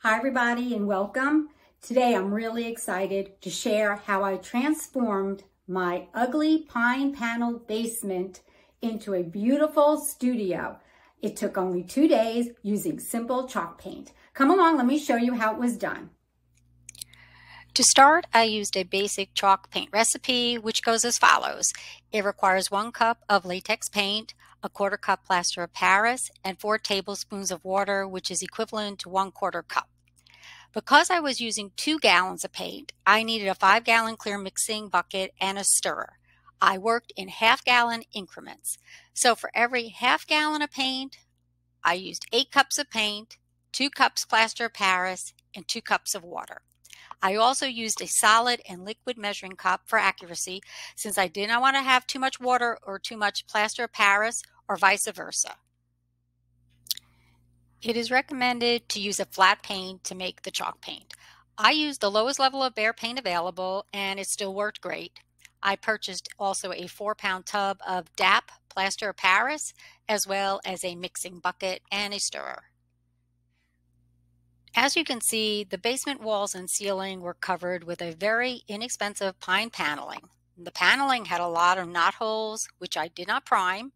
Hi everybody and welcome. Today I'm really excited to share how I transformed my ugly pine panel basement into a beautiful studio. It took only 2 days using simple chalk paint. Come along, let me show you how it was done. To start, I used a basic chalk paint recipe, which goes as follows. It requires 1 cup of latex paint, a 1/4 cup plaster of Paris, and 4 tablespoons of water, which is equivalent to 1/4 cup. Because I was using 2 gallons of paint, I needed a 5-gallon clear mixing bucket and a stirrer. I worked in half-gallon increments. So for every half-gallon of paint, I used 8 cups of paint, 2 cups plaster of Paris, and 2 cups of water. I also used a solid and liquid measuring cup for accuracy since I did not want to have too much water or too much plaster of Paris or vice versa. It is recommended to use a flat paint to make the chalk paint. I used the lowest level of Behr paint available and it still worked great. I purchased also a 4-pound tub of DAP plaster of Paris as well as a mixing bucket and a stirrer. As you can see, the basement walls and ceiling were covered with a very inexpensive pine paneling. The paneling had a lot of knot holes, which I did not prime.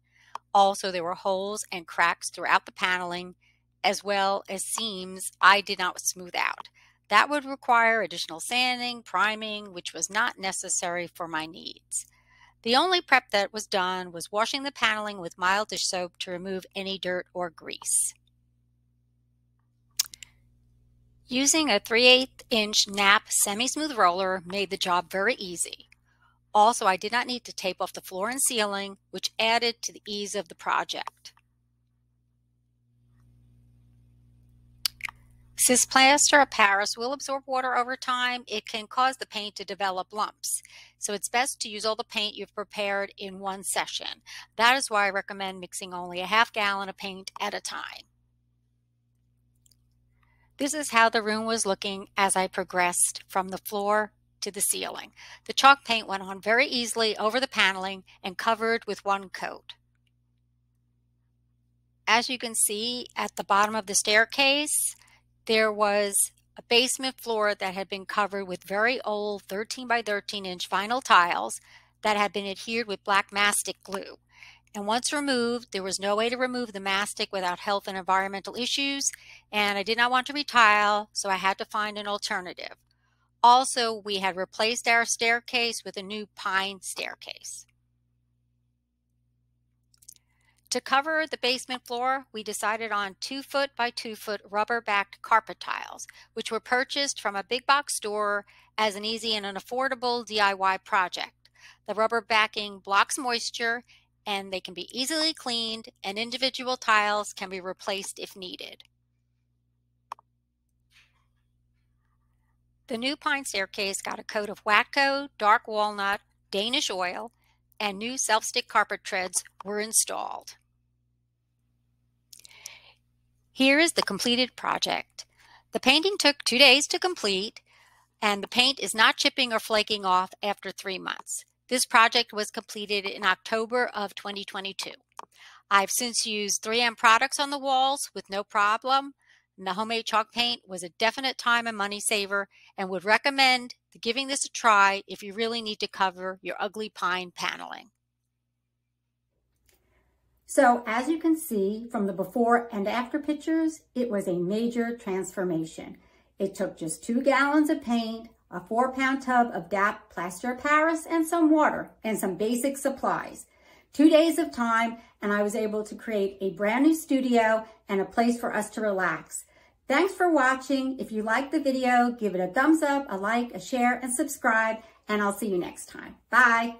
Also, there were holes and cracks throughout the paneling, as well as seams I did not smooth out. That would require additional sanding, priming, which was not necessary for my needs. The only prep that was done was washing the paneling with mild dish soap to remove any dirt or grease. Using a 3/8 inch nap semi-smooth roller made the job very easy. Also, I did not need to tape off the floor and ceiling, which added to the ease of the project. Since plaster of Paris will absorb water over time, it can cause the paint to develop lumps. So it's best to use all the paint you've prepared in one session. That is why I recommend mixing only a half-gallon of paint at a time. This is how the room was looking as I progressed from the floor to the ceiling. The chalk paint went on very easily over the paneling and covered with 1 coat. As you can see at the bottom of the staircase, there was a basement floor that had been covered with very old 13 by 13 inch vinyl tiles that had been adhered with black mastic glue. And once removed, there was no way to remove the mastic without health and environmental issues, and I did not want to retile, so I had to find an alternative. Also, we had replaced our staircase with a new pine staircase. To cover the basement floor, we decided on 2-foot by 2-foot rubber-backed carpet tiles, which were purchased from a big box store as an easy and an affordable DIY project. The rubber backing blocks moisture and they can be easily cleaned, and individual tiles can be replaced if needed. The new pine staircase got a coat of Watco, dark walnut, Danish oil, and new self-stick carpet treads were installed. Here is the completed project. The painting took 2 days to complete, and the paint is not chipping or flaking off after 3 months. This project was completed in October of 2022. I've since used 3M products on the walls with no problem. And the homemade chalk paint was a definite time and money saver and would recommend giving this a try if you really need to cover your ugly pine paneling. So as you can see from the before and after pictures, it was a major transformation. It took just 2 gallons of paint, a 4-pound tub of DAP plaster of Paris, and some water and some basic supplies. 2 days of time, and I was able to create a brand new studio and a place for us to relax. Thanks for watching. If you liked the video, give it a thumbs up, a like, a share, and subscribe, and I'll see you next time. Bye.